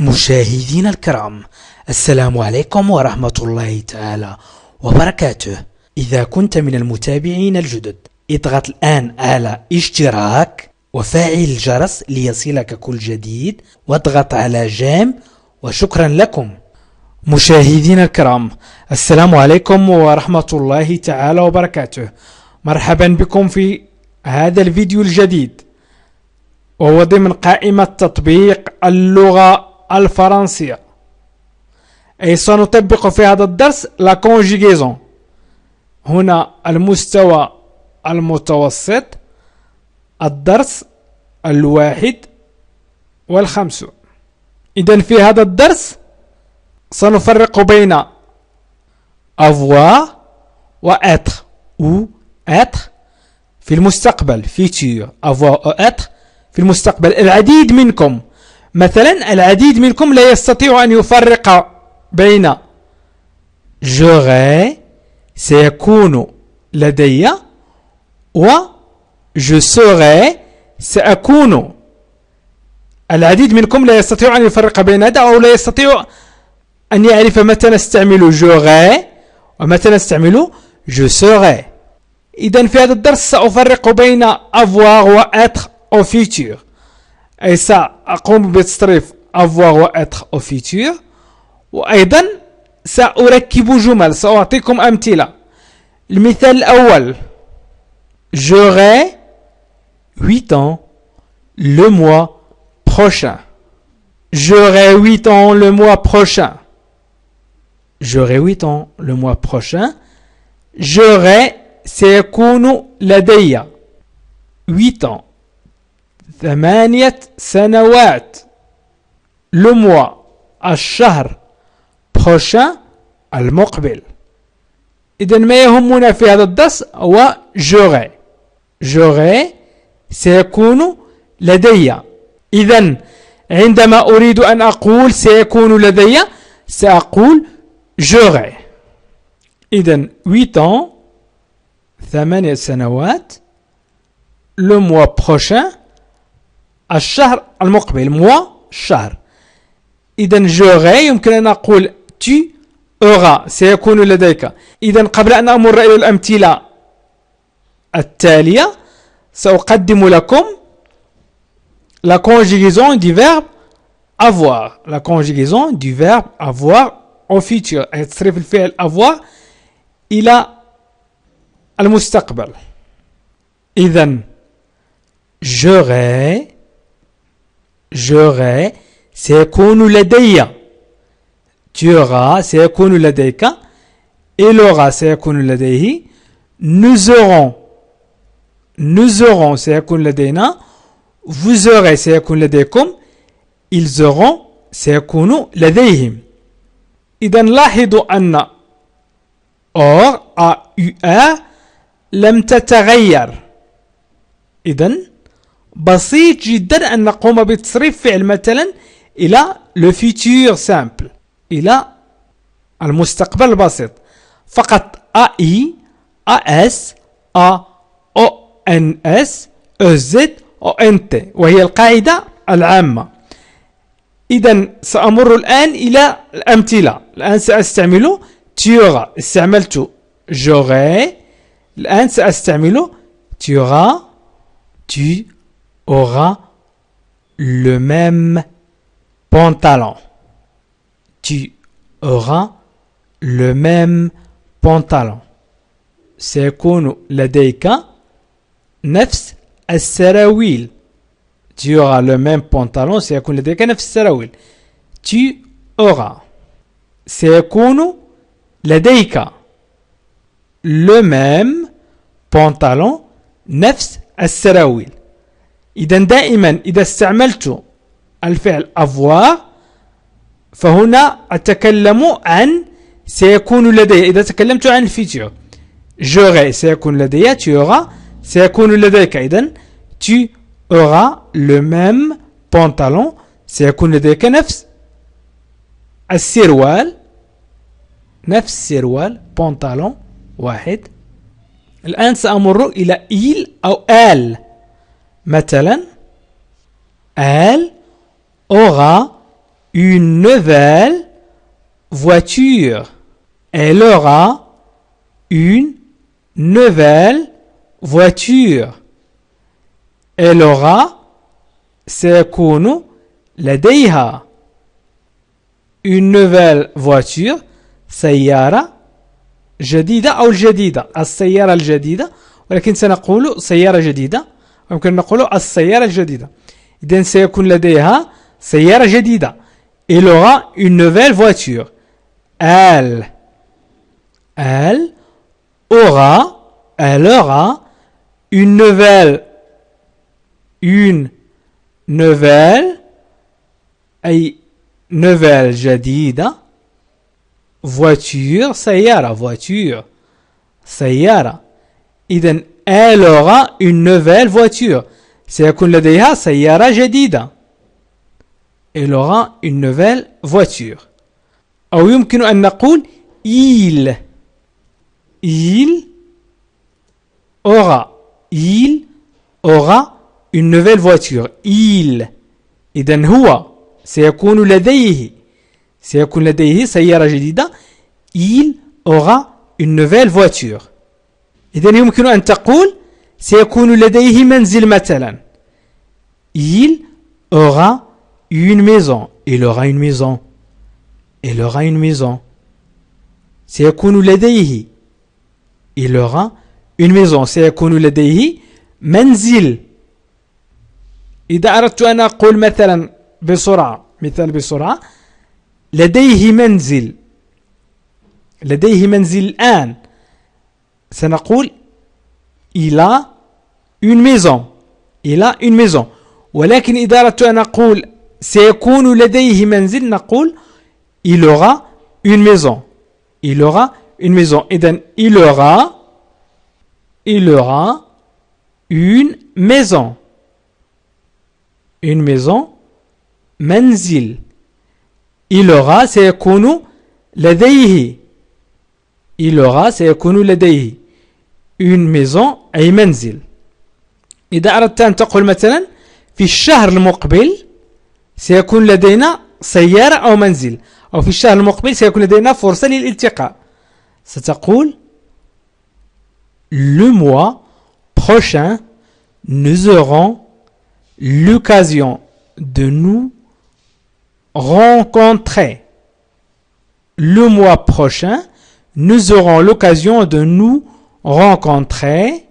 مشاهدينا الكرام، السلام عليكم ورحمة الله تعالى وبركاته. إذا كنت من المتابعين الجدد اضغط الآن على اشتراك وفعل الجرس ليصلك كل جديد واضغط على جيم، وشكرا لكم. مشاهدينا الكرام، السلام عليكم ورحمة الله تعالى وبركاته. مرحبا بكم في هذا الفيديو الجديد، وهو ضمن قائمة تطبيق اللغة الفرنسية. أي سنطبق في هذا الدرس لا كونجيغيزون، هنا المستوى المتوسط، الدرس 51. إذن في هذا الدرس سنفرق بين avoir و être ou être في المستقبل futur، avoir ou être في المستقبل. العديد منكم لا يستطيع أن يفرق بين j'aurai سيكون لدي و je serai سأكون. العديد منكم لا يستطيع أن يفرق بين هذا، أو لا يستطيع أن يعرف متى نستعمل j'aurai ومتى نستعمل je serai. إذن في هذا الدرس سأفرق بين avoir و être au futur، أي سأقوم بتصريف avoir و être au futur، وأيضا سأركب جمل، سأعطيكم أمثلة. المثال الأول: j'aurai 8 ans le mois prochain. J'aurai 8 ans le mois prochain. J'aurai 8 ans le mois prochain. J'aurai سيكون لدي 8 ans 8 سنوات. le mois الشهر prochain المقبل. إذن ما يهمنا في هذا الدرس هو j'aurai. j'aurai سيكون لدي. إذن عندما أريد أن أقول سيكون لدي سأقول j'aurai. إذن 8 ans 8 سنوات، le mois prochain الشهر المقبل، mois الشهر. إذن j'aurai يمكن أن أقول tu auras سيكون لديك. إذن قبل أن أمر إلى الأمثلة التالية سأقدم لكم la conjugaison du verbe avoir. la conjugaison du verbe avoir au futur، أي تصريف الفعل avoir إلى المستقبل. إذن j'aurai سيكون لدي، tu auras سيكون لديك، il aura سيكون لديه، nous aurons سيكون لدينا، vous aurez سيكون لديكم، ils auront سيكون لديهم. إذن لاحظوا أن or لم تتغير. إذن بسيط جدا أن نقوم بتصريف فعل مثلا إلى le futur simple، إلى المستقبل البسيط. فقط AI AS AONS EZ ONT، وهي القاعدة العامة. إذن سأمر الآن إلى الأمثلة. الآن سأستعمل tu auras، استعملت j'aurai. الآن سأستعمل tu auras le même pantalon. tu auras le même pantalon. سيكون لديك نفس السراويل. tu auras le même pantalon سيكون لديك نفس السراويل. tu auras سيكون لديك le même pantalon نفس السراويل. إذن دائما إذا استعملت الفعل avoir فهنا أتكلم عن سيكون لدي. إذا تكلمت عن الفيتور j'aurai سيكون لدي، tu auras سيكون لديك. إذن tu auras le même pantalon سيكون لديك نفس السروال، pantalon واحد. الآن سأمر إلى il أو elle. مثلا elle aura une nouvelle voiture. Elle aura une nouvelle voiture. Elle aura سيكون لديها une nouvelle voiture سيارة جديدة أو الجديدة السيارة الجديدة ولكن سنقول سيارة جديدة ويمكن نقول السيارة الجديدة إذن سيكون لديها سيارة جديدة il aura une nouvelle voiture elle aura une nouvelle أي nouvelle جديدة voiture سيارة إذن elle aura une nouvelle voiture سيكون لديها سيارة جديدة elle aura une nouvelle voiture أو يمكن أن نقول il aura une nouvelle voiture إذن هو سيكون لديه سيارة جديدة il aura une nouvelle voiture إذن يمكن أن تقول سيكون لديه منزل مثلا il aura une maison سيكون لديه il aura une maison سيكون لديه منزل إذا أردت أن أقول مثلا بسرعة لديه منزل الآن سنقول il a une maison ولكن إذا أردت أن أقول سيكون لديه منزل نقول il aura une maison إذن il aura une maison منزل il aura سيكون لديه une maison أي منزل إذا أردت أن تقول مثلا في الشهر المقبل سيكون لدينا سيارة أو منزل أو في الشهر المقبل سيكون لدينا فرصة للالتقاء ستقول le mois prochain nous aurons l'occasion de nous rencontrer le mois prochain nous aurons l'occasion de nous rencontrer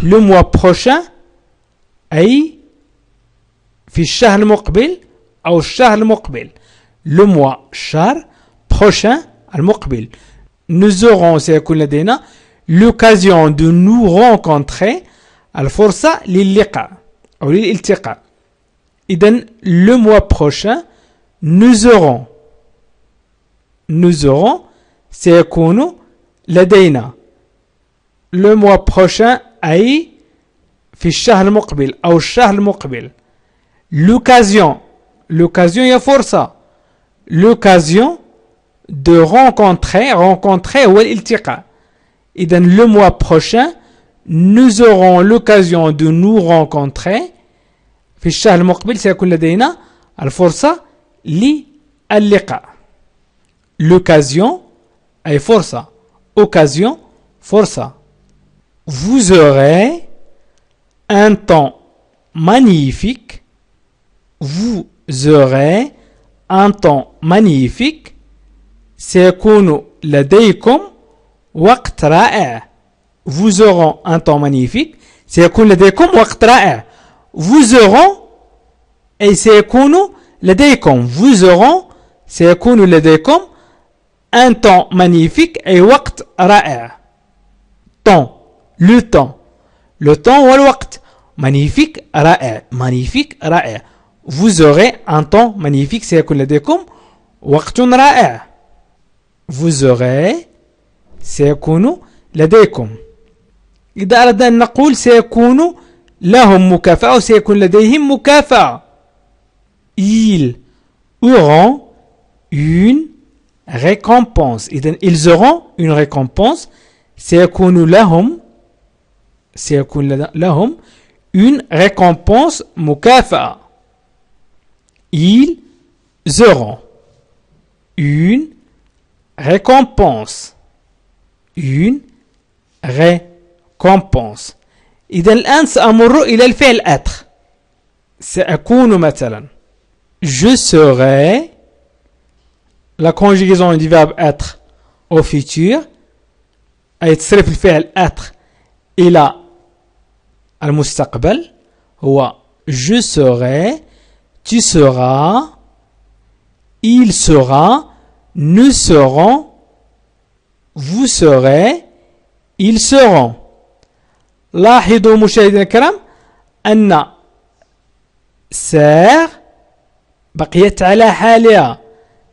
le mois prochain أي في الشهر المقبل أو الشهر المقبل le mois شهر prochain المقبل nous aurons سيكون لدينا l'occasion de nous rencontrer الفرصة للقاء أو للالتقاء إذن le mois prochain nous aurons سيكون لدينا le mois prochain أي في الشهر المقبل أو الشهر المقبل l'occasion هي فرصة l'occasion de rencontrer هو الالتقاء إذن le mois prochain nous aurons l'occasion de nous rencontrer في الشهر المقبل سيكون لدينا الفرصة للقاء l'occasion أي فرصة occasion فرصة vous aurez un temps magnifique سيكون لديكم وقت رائع vous aurons un temps magnifique سيكون لديكم وقت رائع vous aurons أي سيكون لديكم سيكون لديكم un temps magnifique أي وقت رائع temps le temps والوقت magnifique رائع vous aurez un temps magnifique سيكون لديكم وقت رائع vous aurez سيكون لديكم إذا أردنا أن نقول سيكون لهم مكافأة وسيكون لديهم مكافأة ils auront une récompense إذن ils auront une récompense سيكون لهم une récompense مكافأة ils auront une récompense. Une récompense. إذا الآن سأمر إلى الفعل être. سأكون مثلا je serai, la conjugaison du verbe être au futur أي تصرف الفعل être إلى المستقبل هو je serai, tu seras, il sera, nous serons, vous serez, ils seront. لاحظوا مشاهدينا الكرام أن سير بقيت على حالها،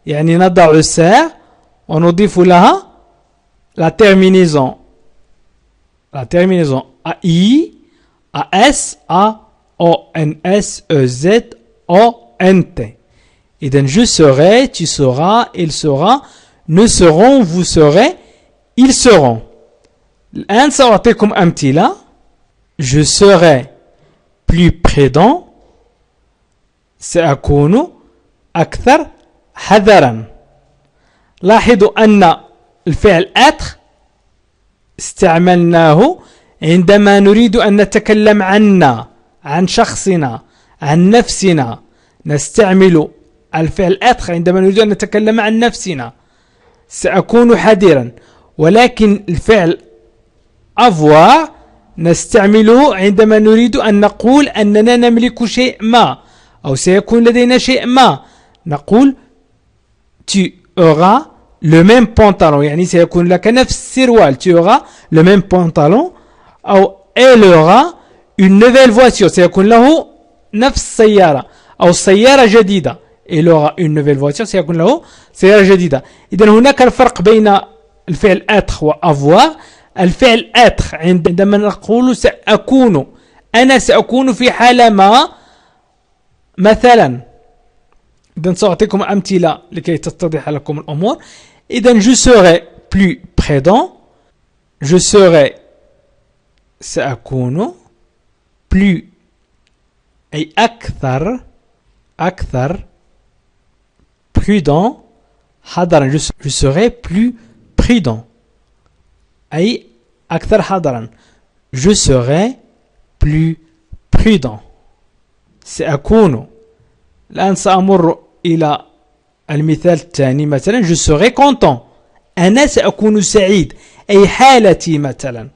يعني نضع سير ونضيف لها la terminaison AI, AS, AONS, EZ, ONT. إذن je serai, tu seras, il sera, nous serons, vous serez, ils seront. الآن سأعطيكم أمثلة. je serai plus prudent. سأكون أكثر حذرا. لاحظوا أن الفعل être استعملناه عندما نريد أن نتكلم عنا، عن شخصنا، عن نفسنا. نستعمل الفعل être عندما نريد أن نتكلم عن نفسنا، سأكون حذرا. ولكن الفعل avoir نستعمله عندما نريد أن نقول أننا نملك شيء ما أو سيكون لدينا شيء ما. نقول tu auras le même pantalon، يعني سيكون لك نفس السروال. tu auras le même pantalon. أو elle aura une nouvelle voiture، سيكون له نفس السيارة أو سيارة جديدة. elle aura une nouvelle voiture، سيكون له سيارة جديدة. إذن هناك الفرق بين الفعل être و avoir. الفعل être عندما نقول سأكون، أنا سأكون في حالة ما مثلا. إذن سأعطيكم أمثلة لكي تتضح لكم الأمور. إذن je serai plus prudent. je serai سأكون plus أي أكثر prudent حذرا. je serai plus prudent أي أكثر حذرا. je serai plus prudent. سأكون. الآن سأمر إلى المثال الثاني. مثلا je serai content، أنا سأكون سعيد أي حالتي. مثلا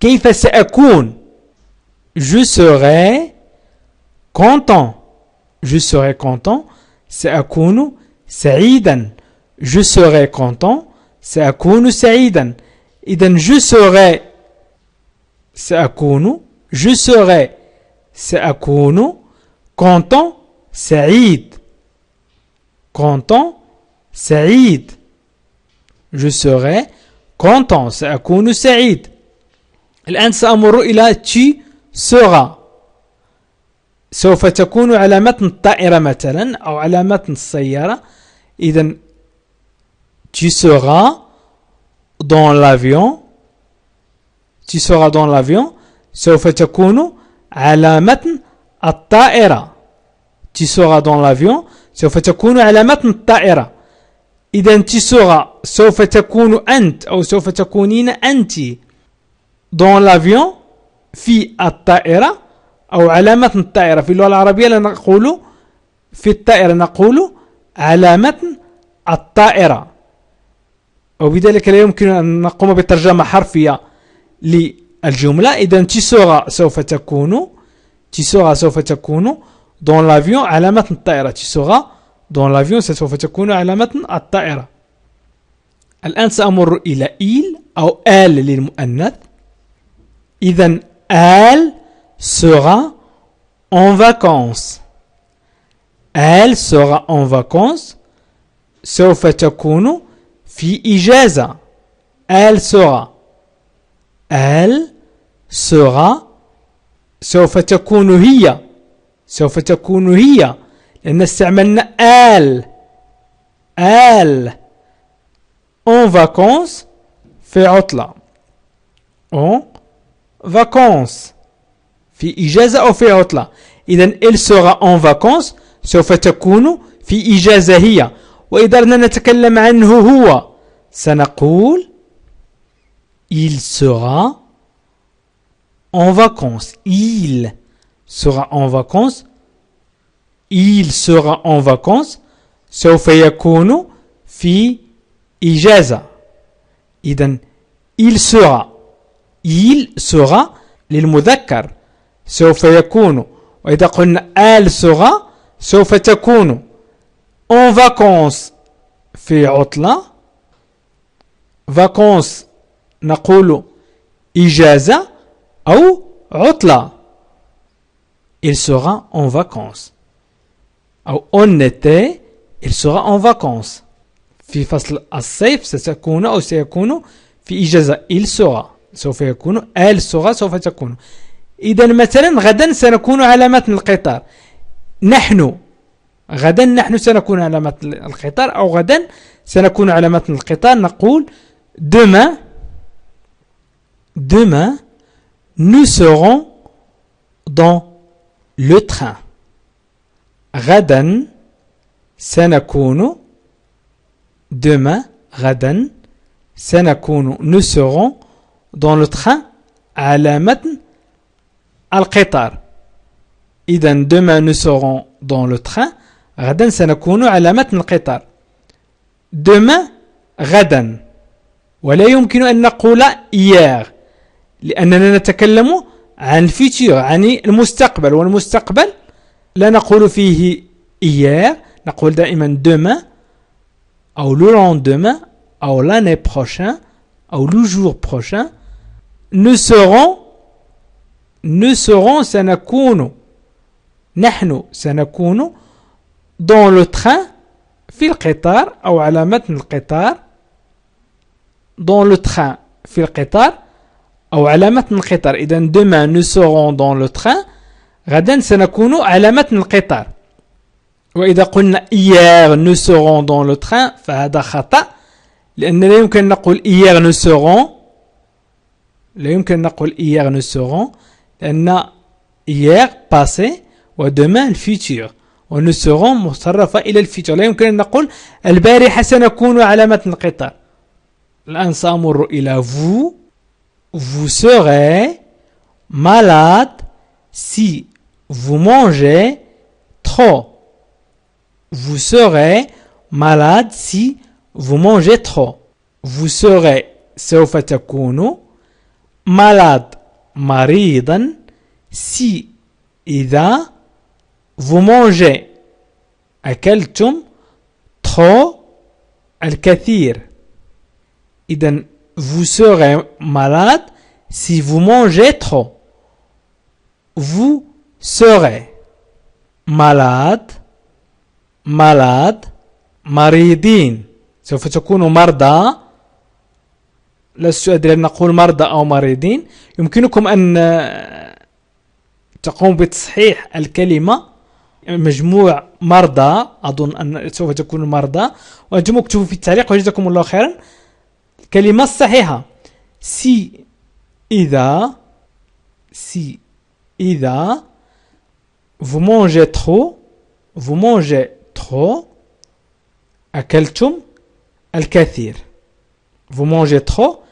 كيف سأكون؟ je serai content. je serai content سأكون سعيدا. je serai content سأكون سعيدا. إذن je serai سأكون، je serai سأكون content سعيد. content سعيد. je serai content سأكون سعيد. الآن سأمر إلى tu seras. سوف تكون على متن الطائرة مثلا أو على متن السيارة. إذن tu seras dans l'avion. tu seras dans l'avion سوف تكون على متن الطائرة. tu seras dans l'avion سوف تكون على متن الطائرة. إذن tu seras سوف تكون أنت أو سوف تكونين أنت dans l'avion في الطائرة أو على متن الطائرة. في اللغة العربية لا نقول في الطائرة، نقول على متن الطائرة. وبذلك لا يمكن أن نقوم بترجمة حرفية للجملة. إذن tu seras سوف تكون، tu seras سوف تكون dans l'avion على متن الطائرة. tu seras dans l'avion سوف تكون على متن الطائرة. الآن سأمر إلى il أو elle للمؤنث. إذن elle sera en vacances. elle sera en vacances سوف تكون في إجازة. elle sera. elle sera سوف تكون هي. سوف تكون هي لأن استعملنا elle en vacances في عطلة. en vacances في إجازة أو في عطلة. إذن elle sera en vacances سوف تكون في إجازة هي. وإذا أردنا نتكلم عنه هو سنقول il sera en vacances. Il sera en vacances. Il sera en vacances. سوف يكون في إجازة. إذن il sera. Il sera للمذكر سوف يكون. وإذا قلنا elle sera سوف تكون en vacances في عطلة. vacances نقول إجازة أو عطلة. il sera en vacances. أو en été il sera en vacances. في فصل الصيف ستكون أو سيكون في إجازة. il sera سوف يكون. elle sera سوف تكون. إذا مثلا غدا سنكون على متن القطار. نحن غدا نحن سنكون على متن القطار أو غدا سنكون على متن القطار. نقول demain nous serons dans le train. غدا سنكون. demain غدا سنكون nous serons dans le train على متن القطار. إذا demain nous serons dans le train غدا سنكون على متن القطار. demain غدا ولا يمكن أن نقول hier لأننا نتكلم عن الفيتور عن المستقبل والمستقبل لا نقول فيه hier. نقول دائما demain أو le lendemain أو l'année prochaine أو le jour prochain. nous serons سنكون. نحن سنكون dans le train في القطار أو على متن القطار. dans le train في القطار أو على متن القطار. إذا demain nous serons dans le train غدا سنكون على متن القطار. وإذا قلنا hier nous serons dans le train فهذا خطأ لأن لا يمكن أن نقول hier nous serons. لا يمكن أن نقول hier nous serons لأن hier passé ودemain الفيتور ونو serons مصرفة إلى الفيتور. لا يمكن أن نقول البارحة سنكون على متن القطار. الآن سأمر إلى vous. vous serez malade si vous mangez trop. vous serez malade si vous mangez trop. vous serez سوف تكون malade مريضا si إذا vous mangez أكلتم trop الكثير. إذن vous serez malade si vous mangez trop. vous serez malade مريضين سوف تكونوا مرضى. لست أدري أن نقول مرضى أو مريضين. يمكنكم أن تقوم بتصحيح الكلمة. مجموع مرضى أظن أن سوف تكون مرضى. وأنتم اكتبوا في التعليق وجزاكم الله خيرا الكلمة الصحيحة. si إذا vous mangez trop أكلتم الكثير. vous mangez trop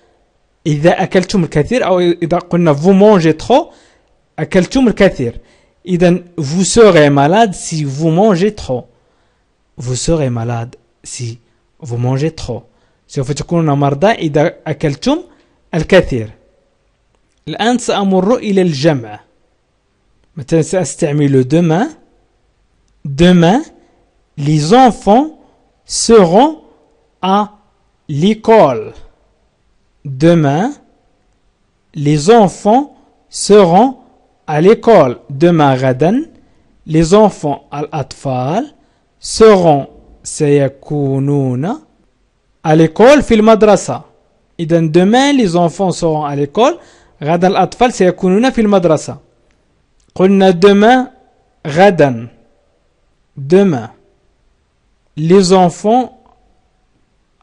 إذا أكلتم الكثير أو إذا قلنا vous mangez trop أكلتم الكثير. إذن vous serez malade si vous mangez trop. vous serez malade si vous mangez trop. سوف تكونون مرضى إذا أكلتم الكثير. الآن سأمر إلى الجمع. مثلا سأستعمل demain les enfants seront à l'école. demain les enfants seront à l'école. demain غدا les enfants الأطفال seront سيكونون à l'école في المدرسة. إذن demain les enfants seront à l'école غدا الأطفال سيكونون في المدرسة. قلنا demain غدا. demain les enfants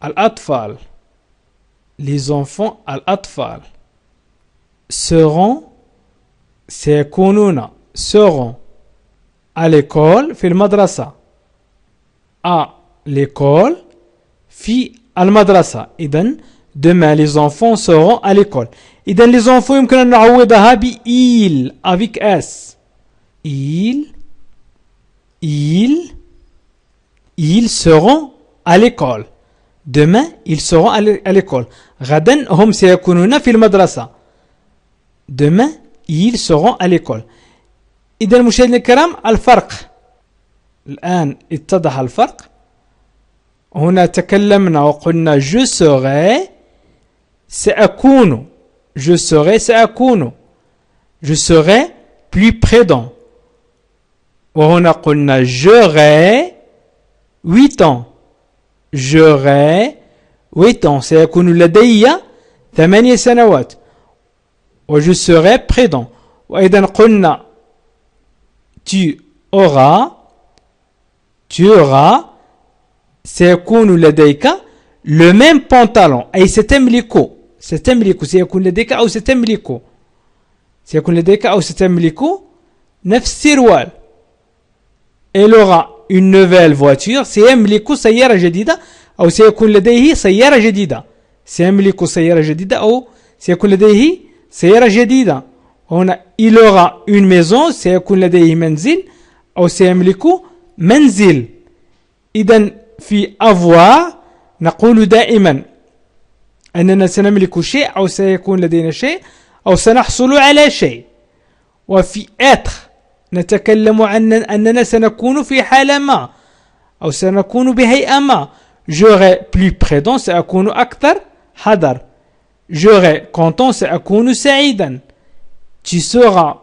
الأطفال seront سيكونون seront à l'école في المدرسة. à l'école في المدرسة. إذن demain les enfants seront à l'école. إذن les enfants يمكن أن نعوضها ب il avec s. Ils seront à l'école. Demain ils seront à l'école. غدا هم سيكونون في المدرسة. Demain ils seront à l'école. إذا مشاهدينا الكرام الفرق الآن اتضح الفرق. هنا تكلمنا وقلنا je serai سأكون je serai سأكون je serai plus prudent. وهنا قلنا j'aurai 8 ans j'aurai 8 ans سيكون لدي 8 سنوات و je serai prudent. وأيضا قلنا tu auras سيكون لديك le même pantalon أي ستملك سيكون لديك أو ستملك نفس السروال. elle aura une nouvelle voiture سيملك سيارة جديدة أو سيكون لديه سيارة جديدة. سيملك سيارة جديدة أو سيكون لديه سيارة جديدة. هنا il aura une maison سيكون لديه منزل أو سيملك منزل. إذن في avoir نقول دائما أننا سنملك شيء أو سيكون لدينا شيء أو سنحصل على شيء. وفي être نتكلم عن أننا سنكون في حالة ما أو سنكون بهيئة ما. j'aurai plus prudent سأكون أكثر حذر. j'aurai content سأكون سعيدا. tu seras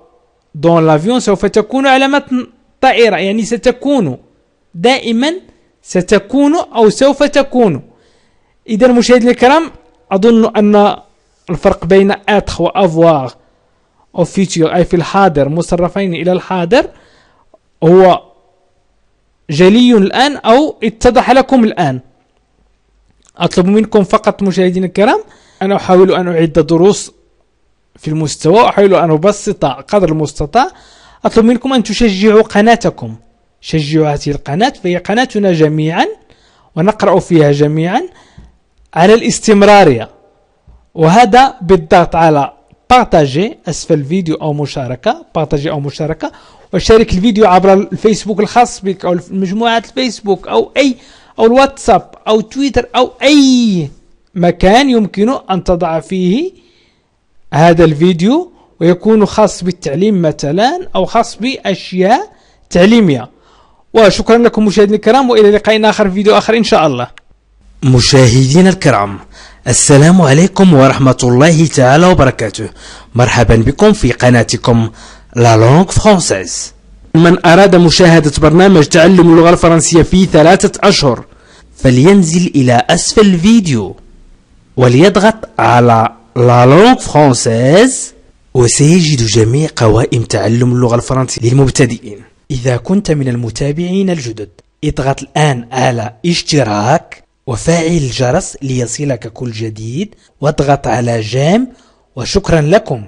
dans l'avion سوف تكون على متن طائرة يعني ستكون دائما ستكون أو سوف تكون. إذا مشاهدينا الكرام أظن أن الفرق بين être و avoir au futur أي في الحاضر مصرفين إلى الحاضر هو جلي الآن أو اتضح لكم الآن. أطلب منكم فقط مشاهدينا الكرام أنا أحاول أن أعد دروس في المستوى أحاول أن أبسط قدر المستطاع. أطلب منكم أن تشجعوا قناتكم. شجعوا هذه القناة فهي قناتنا جميعا ونقرأ فيها جميعا على الاستمرارية. وهذا بالضغط على بارتاجي أسفل الفيديو أو مشاركة بارتاجي أو مشاركة وشارك الفيديو عبر الفيسبوك الخاص بك أو مجموعة الفيسبوك أو الواتساب أو تويتر أو أي مكان يمكن أن تضع فيه هذا الفيديو ويكون خاص بالتعليم مثلا أو خاص بأشياء تعليمية. وشكرا لكم مشاهدينا الكرام وإلى لقاء آخر في فيديو آخر إن شاء الله. مشاهدينا الكرام السلام عليكم ورحمة الله تعالى وبركاته. مرحبا بكم في قناتكم لا لونغ فرانسيز. من أراد مشاهدة برنامج تعلم اللغة الفرنسية في 3 أشهر فلينزل إلى أسفل الفيديو وليضغط على لا لونغ فرانسيز وسيجد جميع قوائم تعلم اللغة الفرنسية للمبتدئين. إذا كنت من المتابعين الجدد اضغط الآن على اشتراك وفعل الجرس ليصلك كل جديد واضغط على جيم وشكرا لكم.